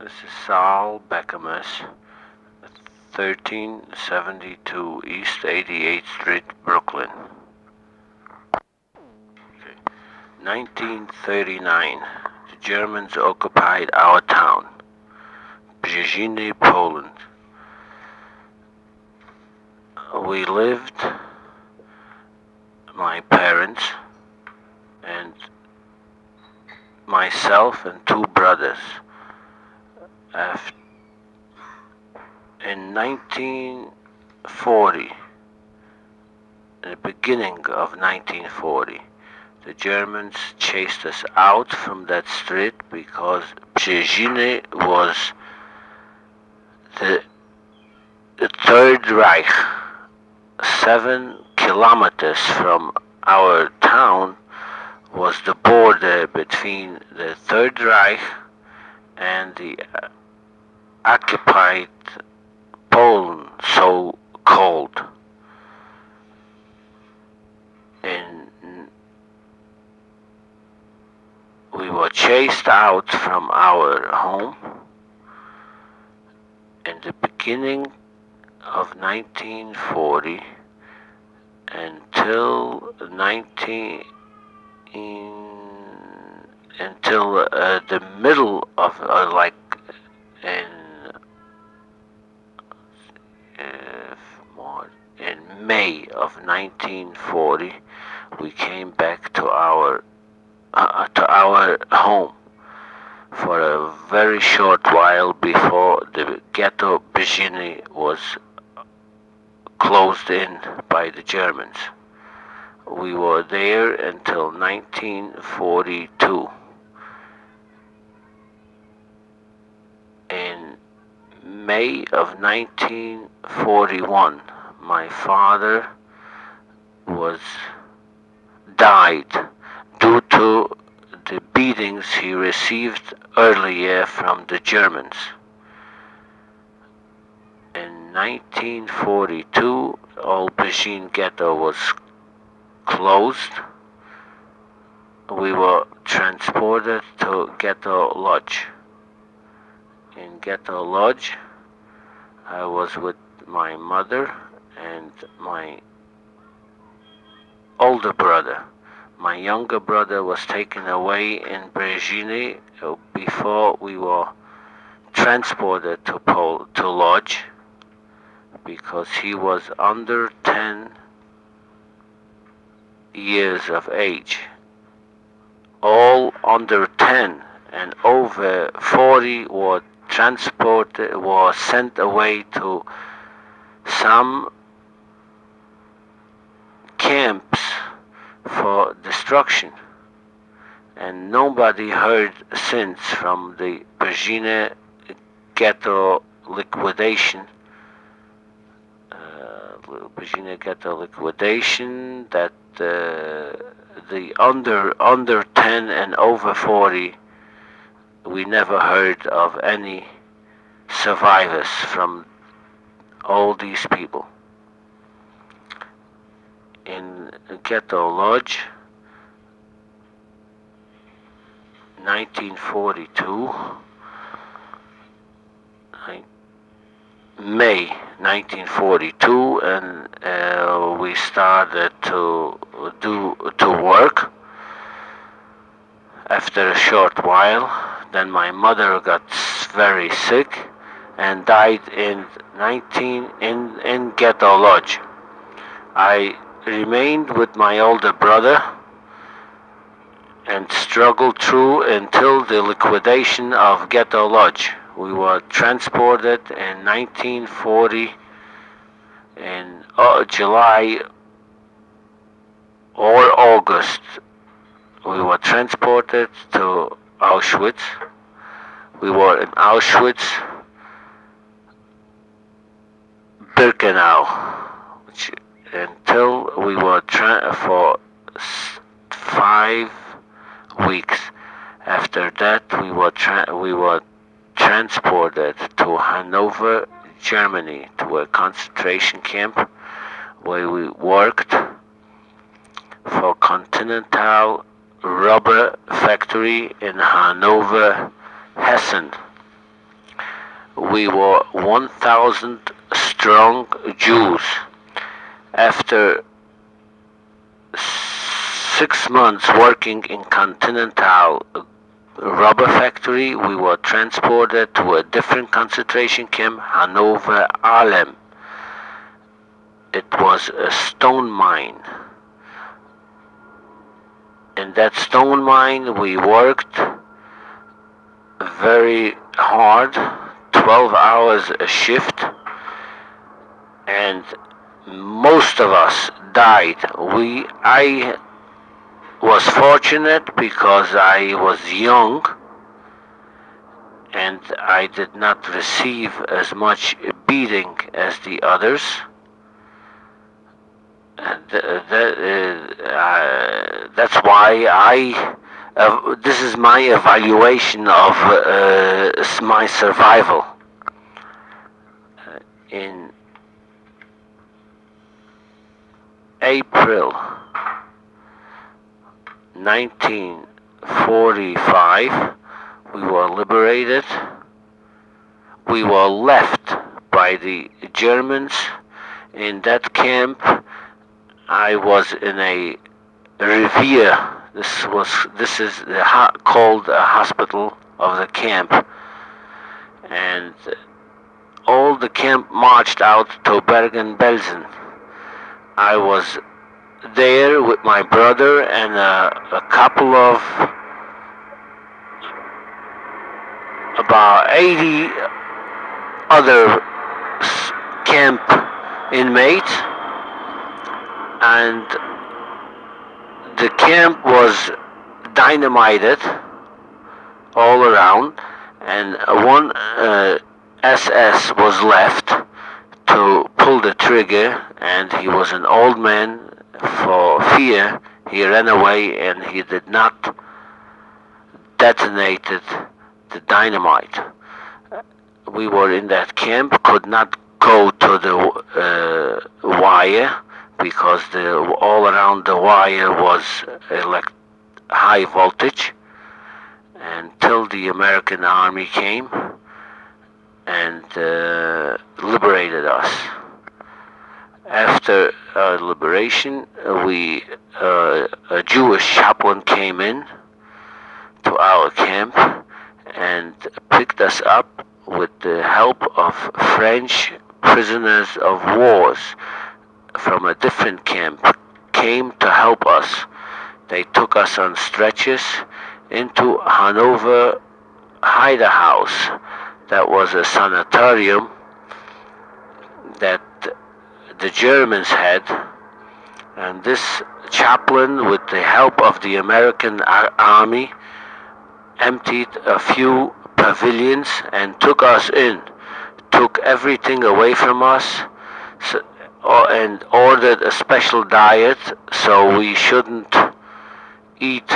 This is Saul Bekermus, 1372 East 88th Street, Brooklyn. 1939, the Germans occupied our town, Brzezinny, Poland. We lived, my parents and myself and two brothers. In 1940, in the beginning of 1940, the Germans chased us out from that street because Brzezinny was the Third Reich. 7 kilometers from our town was the border between the Third Reich and the occupied Poland, so called. And we were chased out from our home in the beginning of 1940 until the middle of in May of 1940, we came back to our home for a very short while before the ghetto Brzezinny was closed in by the Germans. We were there until 1942. In May of 1941, my father died due to the beatings he received earlier from the Germans. In 1942, all Brzezinny ghetto was closed. We were transported to Ghetto Lodge. In Ghetto Lodge, I was with my mother and my older brother. My younger brother was taken away in Brzezinny before we were transported to Lodge because he was under 10 years of age. All under 10 and over 40 were sent away to some camps for destruction, and nobody heard since from the Brzezinny ghetto liquidation. Brzezinny ghetto liquidation that the under 10 and over 40, we never heard of any survivors from all these people. In Ghetto Lodge, 1942, May 1942, and we started to work. After a short while, then my mother got very sick and died in Ghetto Lodge. I remained with my older brother and struggled through until the liquidation of Ghetto Lodge. We were transported in 1940 in July or August. We were transported to Auschwitz. We were in Auschwitz, Birkenau, until we were for 5 weeks. After that, we were transported to Hanover, Germany, to a concentration camp where we worked for Continental Rubber Factory in Hanover, Hessen. we were 1,000 strong Jews. After 6 months working in Continental rubber factory, we were transported to a different concentration camp, Hanover Harlem. It was a stone mine. In that stone mine we worked very hard, 12 hours a shift, and most of us died. I was fortunate because I was young and I did not receive as much beating as the others. That's why this is my evaluation of my survival. In April 1945, we were liberated. We were left by the Germans. In that camp, I was in a revier. This is called a hospital of the camp, and all the camp marched out to Bergen-Belsen. I was there with my brother and a couple of about 80 other camp inmates, and the camp was dynamited all around, and one SS was left to pull the trigger, and he was an old man. For fear, he ran away and he did not detonated the dynamite. We were in that camp, could not go to the wire because all around the wire was high voltage, until the American army came and liberated us. After liberation, a Jewish chaplain came in to our camp and picked us up with the help of French prisoners of wars from a different camp, came to help us. They took us on stretchers into Hanover Hider House. That was a sanatorium that the Germans had, and this chaplain, with the help of the American army, emptied a few pavilions and took us in, took everything away from us, and ordered a special diet so we shouldn't eat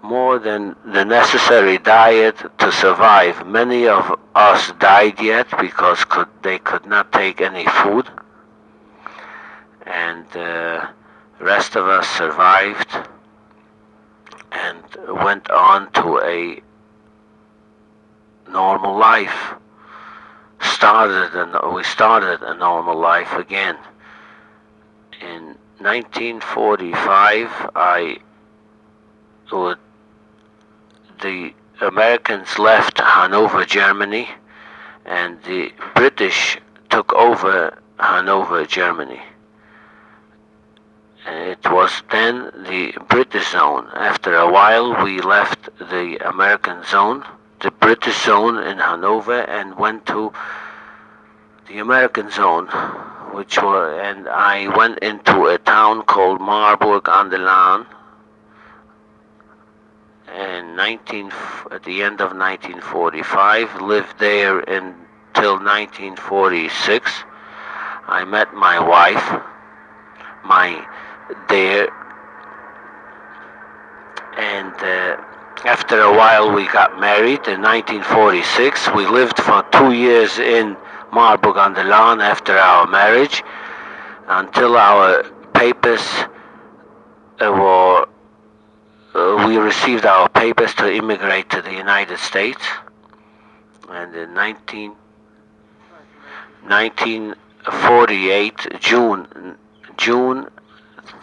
more than the necessary diet to survive. Many of us died yet because they could not take any food, and the rest of us survived and went on to a normal life. We started a normal life again. In 1945, the Americans left Hanover, Germany, and the British took over Hanover, Germany. It was then the British zone. After a while, we left the American zone, the British zone in Hanover, and went to the American zone, and I went into a town called Marburg on the Lahn. At the end of 1945, lived there until 1946. I met my wife, and after a while we got married in 1946. We lived for 2 years in Marburg on the Lahn after our marriage, until our papers we received our papers to immigrate to the United States. And in 1948, June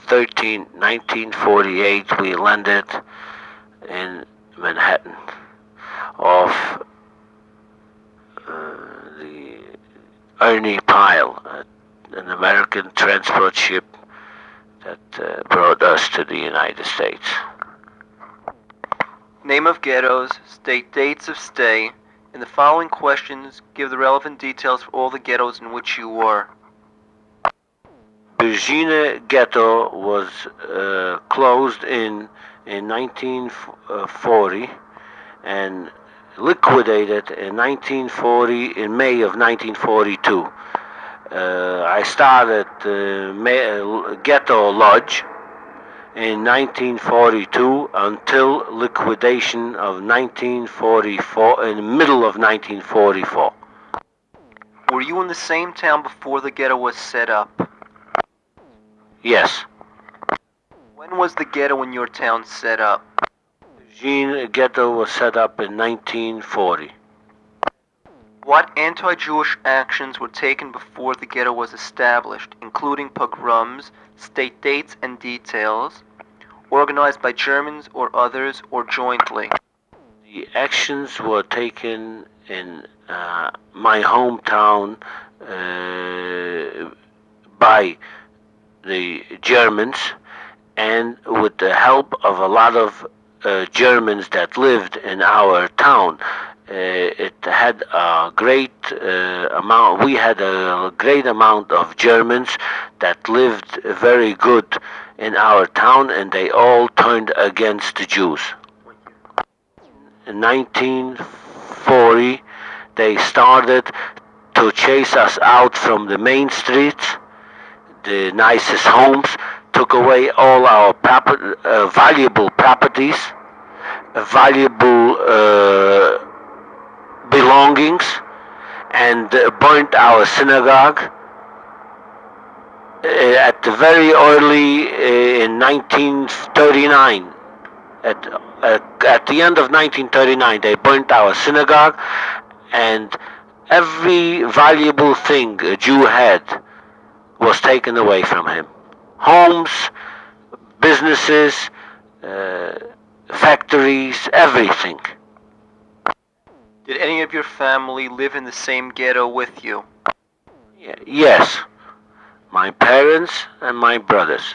13, 1948, we landed in Manhattan off the Ernie Pyle, an American transport ship that brought us to the United States. Name of ghettos, state dates of stay. In the following questions, give the relevant details for all the ghettos in which you were. Virginia Ghetto was closed in 1940 and liquidated in 1940, in May of 1942. I started Ghetto Lodge in 1942 until liquidation of 1944, in the middle of 1944. Were you in the same town before the ghetto was set up? Yes. When was the ghetto in your town set up? Eugene Ghetto was set up in 1940. What anti-Jewish actions were taken before the ghetto was established, including pogroms, state dates and details, organized by Germans or others, or jointly? The actions were taken in my hometown by the Germans, and with the help of a lot of Germans that lived in our town. It had a great amount. We had a great amount of Germans that lived very good in our town, and they all turned against the Jews. In 1940, they started to chase us out from the main streets, the nicest homes, took away all our valuable properties, valuable belongings, and burnt our synagogue. At the very early in 1939, at the end of 1939, they burnt our synagogue, and every valuable thing a Jew had was taken away from him. Homes, businesses, factories, everything. Did any of your family live in the same ghetto with you? Yes, my parents and my brothers.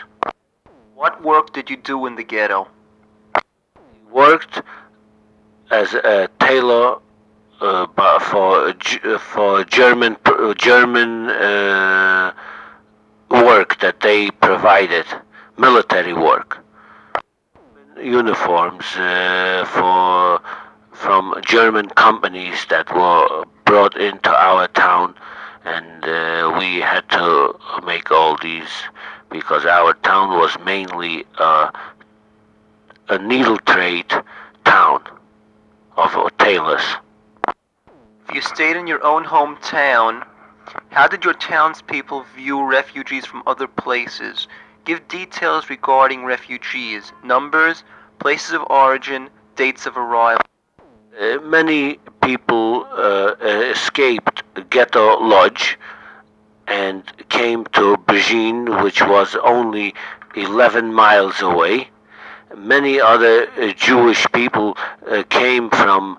What work did you do in the ghetto? I worked as a tailor for German work that they provided, military work, uniforms from German companies that were brought into our town, and we had to make all these because our town was mainly a needle trade town of tailors. If you stayed in your own hometown, how did your townspeople view refugees from other places? Give details regarding refugees, numbers, places of origin, dates of arrival. Many people escaped Ghetto Lodge and came to Beijing, which was only 11 miles away. Many other Jewish people came from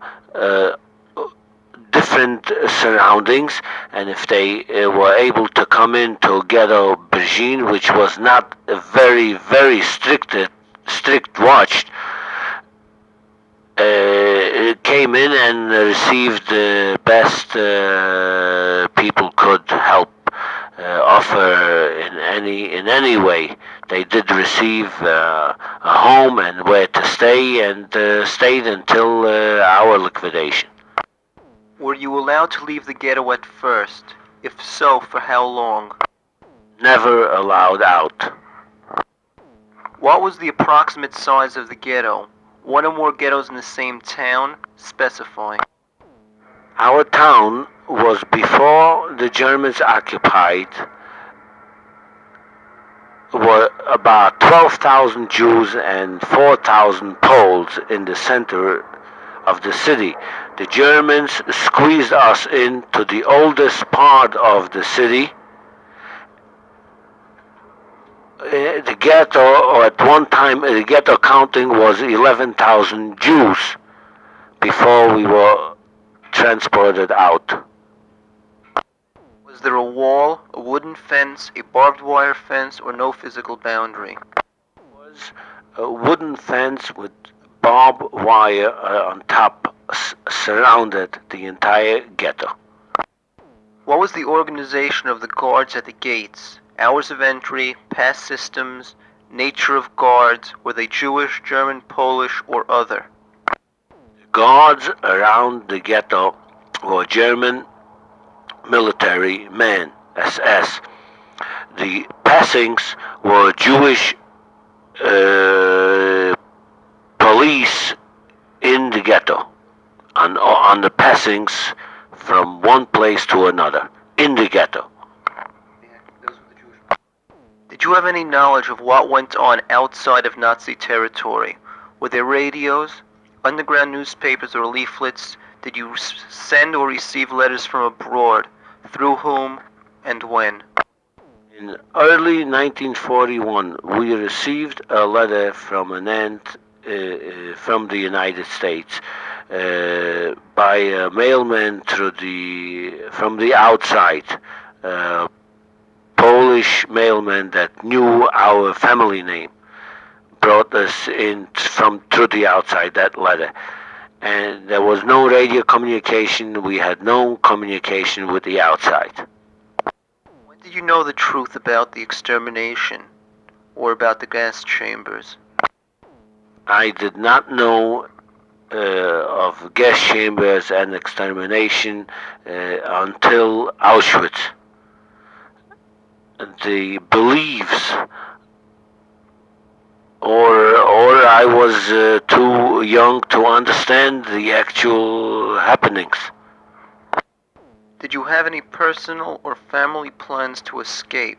different surroundings, and if they were able to come into Ghetto Beijing, which was not very, very strict watched, came in and received the best people could help offer in any way. They did receive a home and where to stay, and stayed until our liquidation. Were you allowed to leave the ghetto at first? If so, for how long? Never allowed out. What was the approximate size of the ghetto? One or more ghettos in the same town? Specify. Our town was, before the Germans occupied, were about 12,000 Jews and 4,000 Poles in the center of the city. The Germans squeezed us into the oldest part of the city. The ghetto, at one time, the ghetto counting was 11,000 Jews before we were transported out. Was there a wall, a wooden fence, a barbed wire fence, or no physical boundary? It was a wooden fence with barbed wire on top surrounded the entire ghetto. What was the organization of the guards at the gates? Hours of entry, pass systems, nature of guards, were they Jewish, German, Polish, or other? Guards around the ghetto were German military men, SS. The passings were Jewish police in the ghetto, on the passings from one place to another, in the ghetto. Did you have any knowledge of what went on outside of Nazi territory? Were there radios, underground newspapers, or leaflets? Did you send or receive letters from abroad? Through whom and when? In early 1941, we received a letter from an aunt from the United States by a mailman from the outside. Polish mailman that knew our family name brought us in through the outside, that letter. And there was no radio communication. We had no communication with the outside. When did you know the truth about the extermination or about the gas chambers? I did not know of gas chambers and extermination until Auschwitz. The beliefs, or I was too young to understand the actual happenings. Did you have any personal or family plans to escape?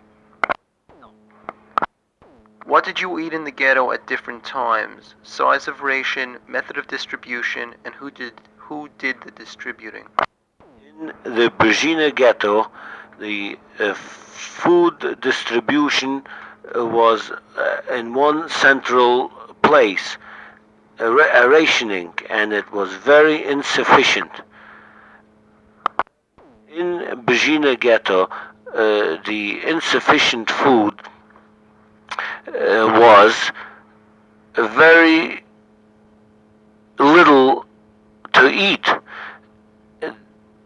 What did you eat in the ghetto at different times? Size of ration, method of distribution, and who did the distributing? In the Brzezinę ghetto, the food distribution was in one central place, a rationing, and it was very insufficient. In Brzezinę ghetto, the insufficient food was very little to eat.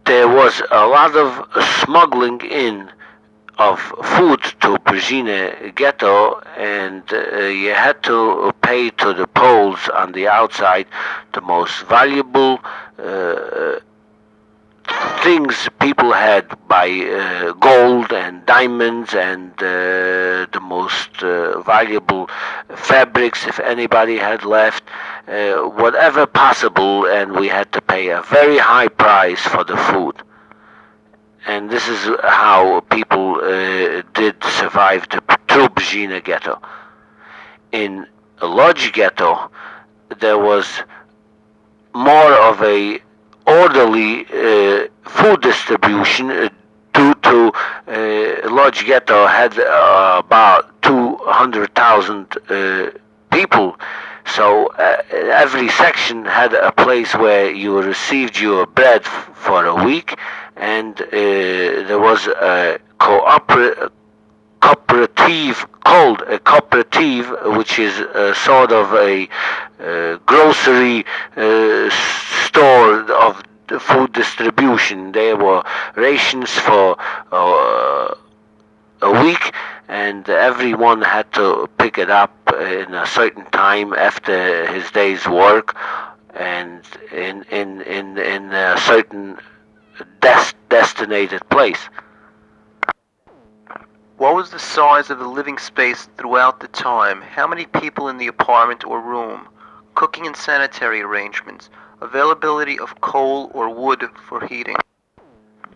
There was a lot of smuggling in of food to Brzezinę ghetto, and you had to pay to the Poles on the outside the most valuable things people had by gold and diamonds, and the most valuable fabrics, if anybody had left, whatever possible, and we had to pay a very high price for the food. And this is how people did survive through Brzezinę ghetto. In Lodz ghetto, there was more of a orderly food distribution due to Lodz ghetto had about 200,000 people. So every section had a place where you received your bread for a week, and there was a cooperative called a cooperative, which is a sort of a grocery store of the food distribution. There were rations for a week, and everyone had to pick it up in a certain time after his day's work, and in a certain designated place. What was the size of the living space throughout the time? How many people in the apartment or room? Cooking and sanitary arrangements. Availability of coal or wood for heating.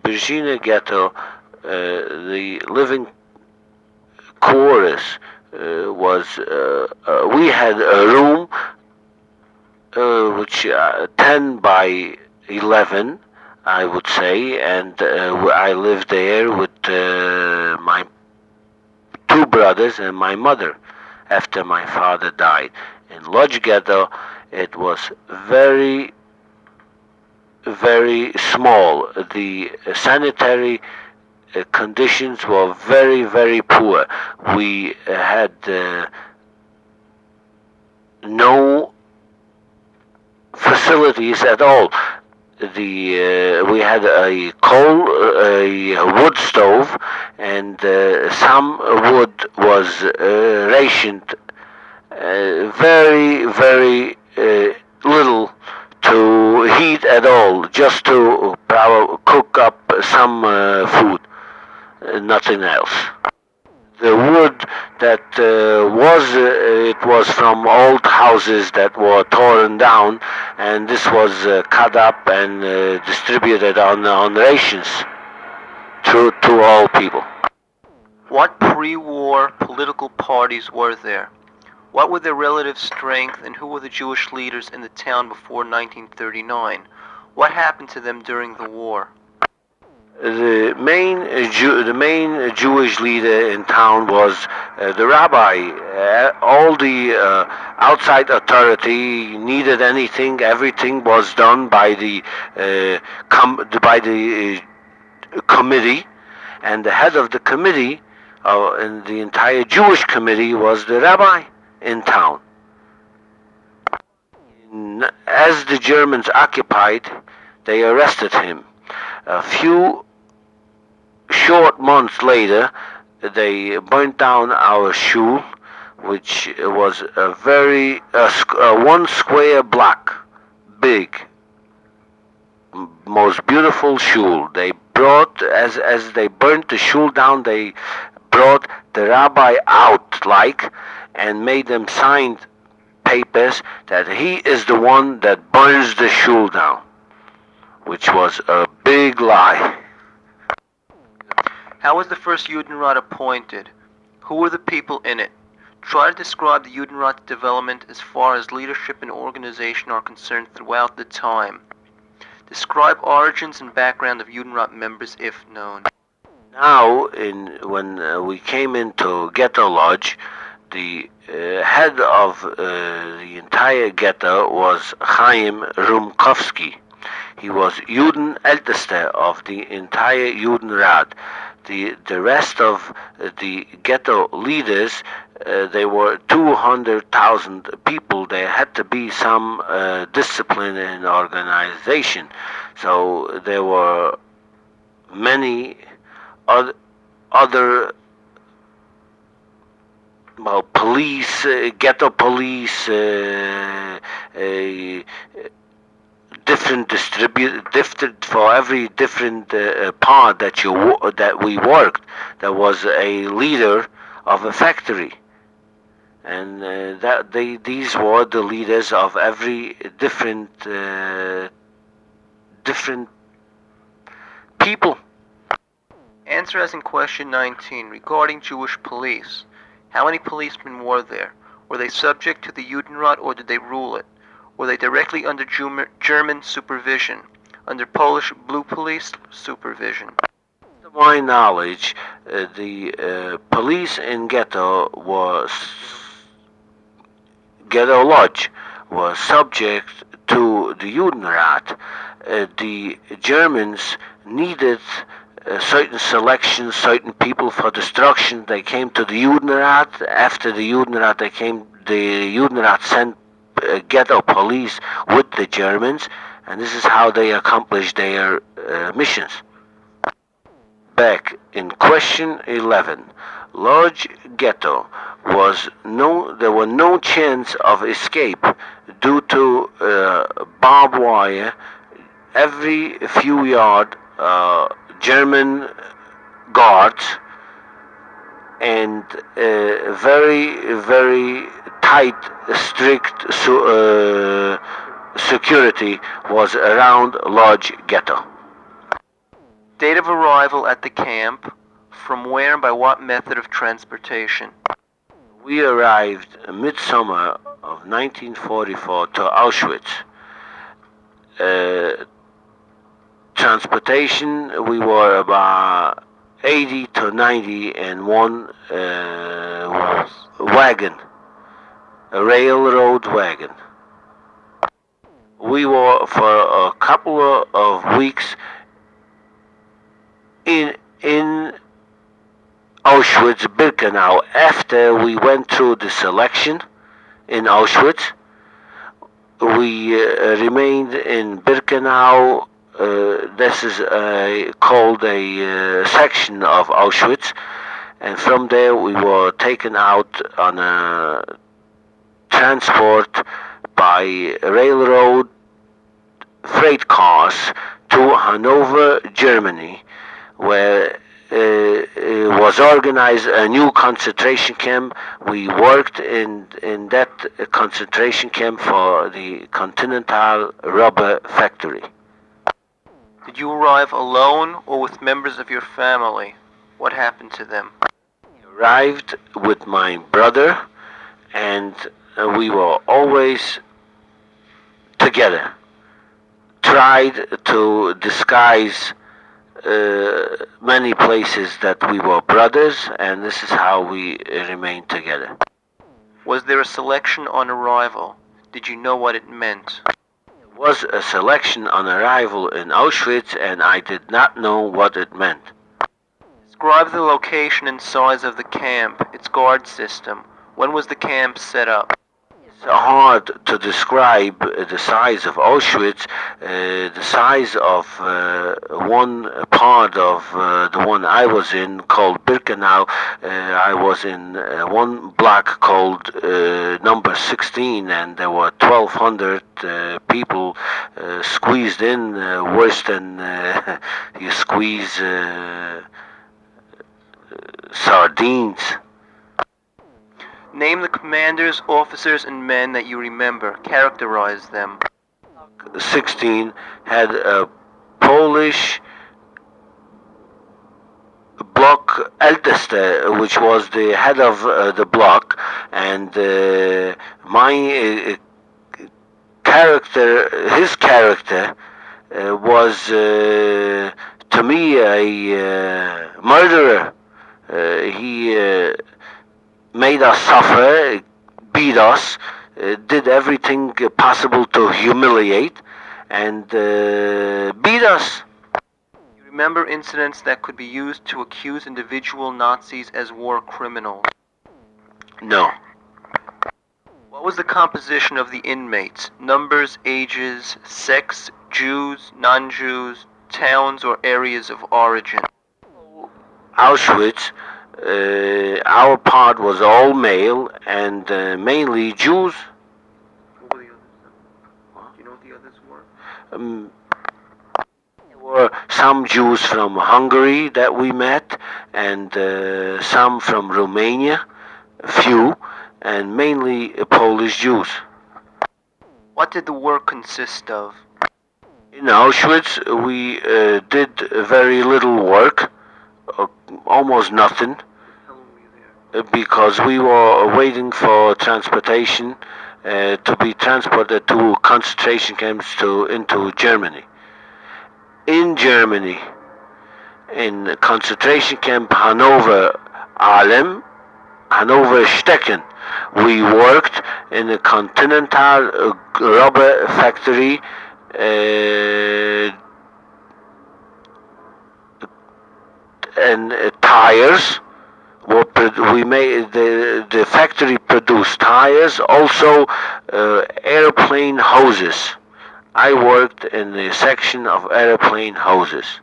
Brzezinę ghetto, the living quarters was, we had a room which 10 by 11, I would say, and I lived there with my two brothers and my mother after my father died. In Lodge Ghetto, it was very, very small. The sanitary conditions were very, very poor. We had no facilities at all. We had a wood stove, and some wood was rationed very, very little to heat at all, just to cook up some food, nothing else. The wood that it was from old houses that were torn down, and this was cut up and distributed on rations to all people. What pre-war political parties were there? What were their relative strength, and who were the Jewish leaders in the town before 1939? What happened to them during the war? The main Jewish leader in town was the rabbi. All the outside authority needed anything, everything was done by the committee, and the head of the committee, and the entire Jewish committee, was the rabbi in town. As the Germans occupied, they arrested him. A few short months later, they burnt down our shul, which was a one square block big, most beautiful shul. They brought, as they burnt the shul down, they brought the rabbi out, and made them sign papers that he is the one that burns the shul down, which was a big lie. How was the first Judenrat appointed? Who were the people in it? Try to describe the Judenrat's development as far as leadership and organization are concerned throughout the time. Describe origins and background of Judenrat members if known. Now, when we came into Ghetto Lodge, the head of the entire ghetto was Chaim Rumkowski. He was Juden Ältester of the entire Judenrat. The rest of the ghetto leaders, they were 200,000 people. There had to be some discipline and organization. So there were many other police, ghetto police, different for every different part that we worked. There was a leader of a factory, and these were the leaders of every different people. Answer as in question 19 regarding Jewish police. How many policemen were there? Were they subject to the Judenrat or did they rule it? Were they directly under German supervision, under Polish Blue Police supervision? To my knowledge, the police in Ghetto Lodge was subject to the Judenrat. The Germans needed certain selections, certain people for destruction. They came to the Judenrat. After the Judenrat, the Judenrat sent ghetto police with the Germans, and this is how they accomplished their missions. Back in question 11, Lodge Ghetto there were no chance of escape due to barbed wire. Every few yards, German guards and very, very tight, strict security was around Lodge Ghetto. Date of arrival at the camp, from where and by what method of transportation? We arrived midsummer of 1944, to Auschwitz. Transportation, we were about 80 to 90 in one wagon, a railroad wagon. We were for a couple of weeks in Auschwitz-Birkenau. After we went through the selection in Auschwitz, we remained in Birkenau. This is called a section of Auschwitz, and from there we were taken out on a transport by railroad freight cars to Hanover, Germany, where was organized a new concentration camp. We worked in that concentration camp for the Continental Rubber Factory. Did you arrive alone or with members of your family? What happened to them? I arrived with my brother, and we were always together. Tried to disguise many places that we were brothers, and this is how we remained together. Was there a selection on arrival? Did you know what it meant? There was a selection on arrival in Auschwitz, and I did not know what it meant. Describe the location and size of the camp, its guard system. When was the camp set up? It's hard to describe the size of Auschwitz. The size of one part of the one I was in, called Birkenau. I was in one block called number 16, and there were 1,200 people squeezed in, worse than you squeeze sardines. Name the commanders, officers, and men that you remember. Characterize them. 16 had a Polish block Älteste, which was the head of the block, and my character, his character, was to me a murderer. He made us suffer, beat us, did everything possible to humiliate, and beat us. You remember incidents that could be used to accuse individual Nazis as war criminals? No. What was the composition of the inmates? Numbers, ages, sex, Jews, non-Jews, towns or areas of origin? Auschwitz, our part was all male and mainly Jews. What were the others? Do you know what the others were? There were some Jews from Hungary that we met, and some from Romania, a few, and mainly Polish Jews. What did the work consist of? In Auschwitz, we did very little work, almost nothing. Because we were waiting for transportation to be transported to concentration camps into Germany. In Germany, in concentration camp Hanover Stecken, we worked in a Continental Rubber Factory. And tires. We made the factory produced tires, also airplane hoses. I worked in the section of airplane hoses.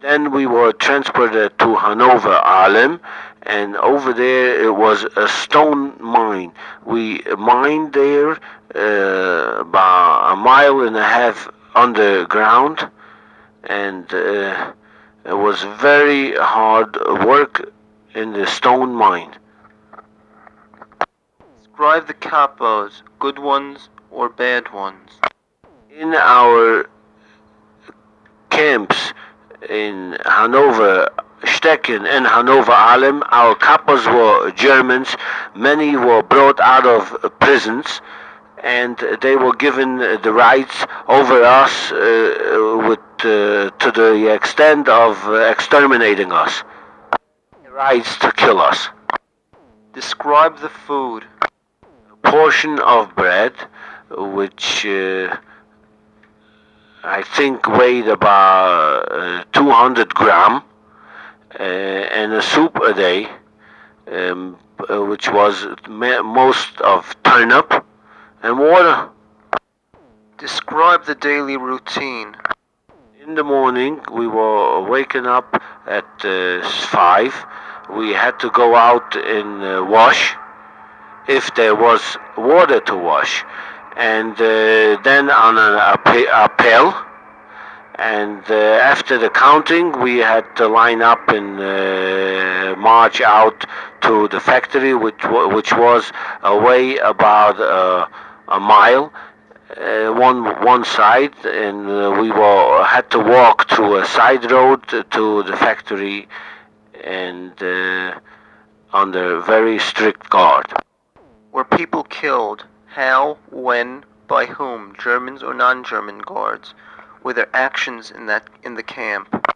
Then we were transported to Hanover, and over there it was a stone mine. We mined there about a mile and a half underground, and it was very hard work in the stone mine. Describe the capos, good ones or bad ones. In our camps in Hanover, stecken in Hanover Alem. Our capos were Germans. Many were brought out of prisons, and they were given the rights over us to the extent of exterminating us. The rights to kill us. Describe the food. A portion of bread, which I think weighed about 200 gram, and a soup a day, which was most of turnip and water. Describe the daily routine. In the morning, we were waking up at 5. We had to go out and wash, if there was water to wash, and then on a pail. And after the counting, we had to line up and march out to the factory, which was away about a mile, one side, and we had to walk through a side road to the factory, and under very strict guard. Were people killed? How? When? By whom? Germans or non-German guards? Were there actions in the camp?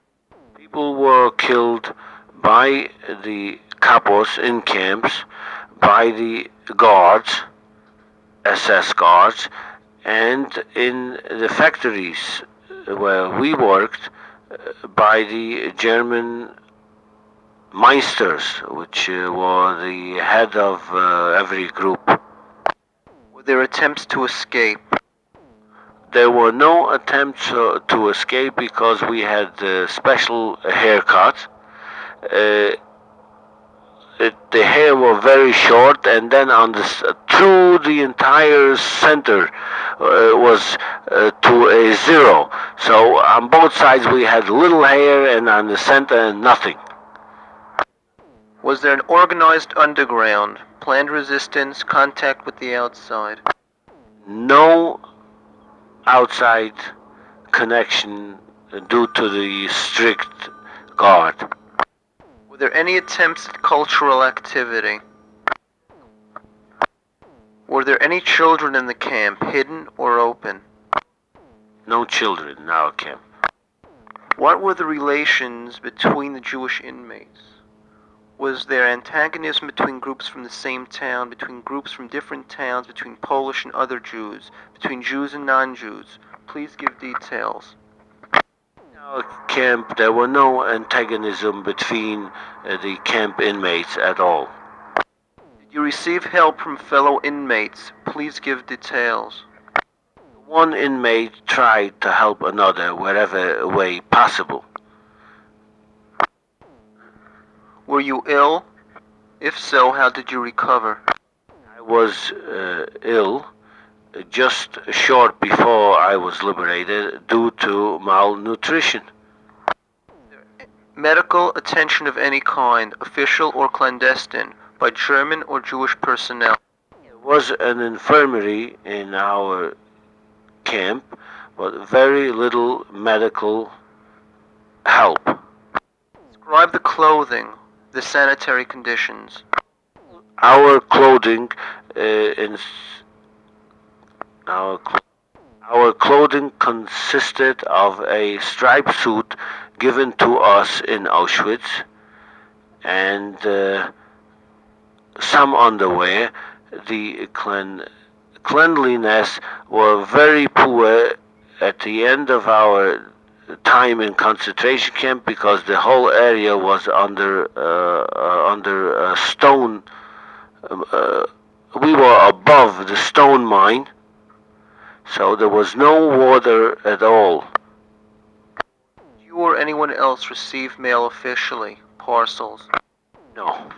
People were killed by the capos in camps, by the guards, SS guards, and in the factories where we worked, by the German Meisters, which were the head of every group. Were there attempts to escape? There were no attempts to escape because we had a special haircut. The hair were very short, and then through the entire center was to a zero. So on both sides we had little hair, and on the center nothing. Was there an organized underground, planned resistance, contact with the outside? No outside connection due to the strict guard. Were there any attempts at cultural activity? Were there any children in the camp, hidden or open? No children in our camp. What were the relations between the Jewish inmates? Was there antagonism between groups from the same town, between groups from different towns, between Polish and other Jews, between Jews and non-Jews? Please give details. In our camp, there were no antagonism between the camp inmates at all. Did you receive help from fellow inmates? Please give details. One inmate tried to help another wherever way possible. Were you ill? If so, how did you recover? I was ill just short before I was liberated due to malnutrition. Medical attention of any kind, official or clandestine, by German or Jewish personnel? There was an infirmary in our camp, but very little medical help. Describe the clothing, the sanitary conditions. Our clothing our clothing consisted of a striped suit given to us in Auschwitz, and some underwear. The cleanliness were very poor at the end of our time in concentration camp because the whole area was under a stone. We were above the stone mine, so there was no water at all. Did you or anyone else receive mail officially, parcels? No.